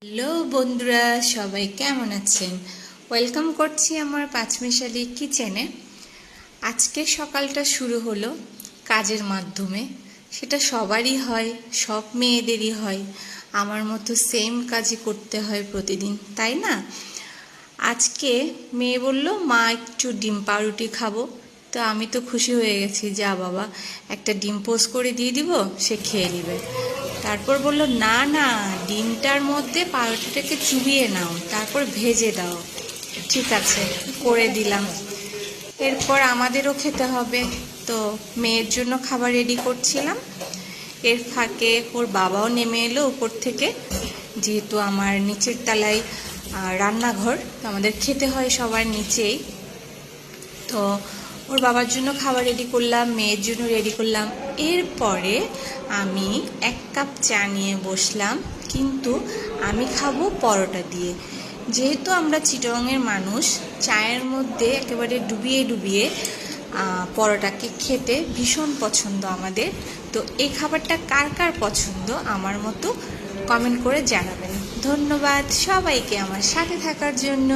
Hello বন্ধুরা, সবাই কেমন আছেন? ওয়েলকাম করছি আমার পাঁচমিশালি কিচেনে। আজকে সকালটা শুরু হলো কাজের মাধ্যমে। সেটা সবারই হয়, সব মেয়েদেরই হয়। আমার মতো সেম কাজই করতে হয় প্রতিদিন, তাই না? আজকে মেয়ে বলল, মা একটু ডিম পাউরুটি খাবো। তো আমি তো খুশি হয়ে গেছি, যা বাবা, একটা ডিম পোস্ট করে দিয়ে দিব, সে খেয়ে নেবে। তারপর বলল, না না, ডিমটার মধ্যে পাউরুটিটাকে চুবিয়ে নাও, তারপর ভেজে দাও। ঠিক আছে, করে দিলাম। এরপর আমাদেরও খেতে হবে, তো মেয়ের জন্য খাবার রেডি করছিলাম। এর ফাঁকে ওর বাবাও নেমে এলো উপর থেকে, যেহেতু আমার নিচের তলায় রান্নাঘর, তো আমাদের খেতে হয় সবার নিচেই। তো ওর বাবার জন্য খাবার রেডি করলাম, মেয়ের জন্য রেডি করলাম। এরপরে আমি 1 কাপ চা নিয়ে বসলাম, কিন্তু আমি খাবো পরোটা দিয়ে। যেহেতু আমরা চিটংয়ের মানুষ, চায়ের মধ্যে একেবারে ডুবিয়ে ডুবিয়ে পরোটাকে খেতে ভীষণ পছন্দ আমাদের। তো এই খাবারটা কার কার পছন্দ আমার মতো কমেন্ট করে জানাবেন। ধন্যবাদ সবাইকে আমার সাথে থাকার জন্য।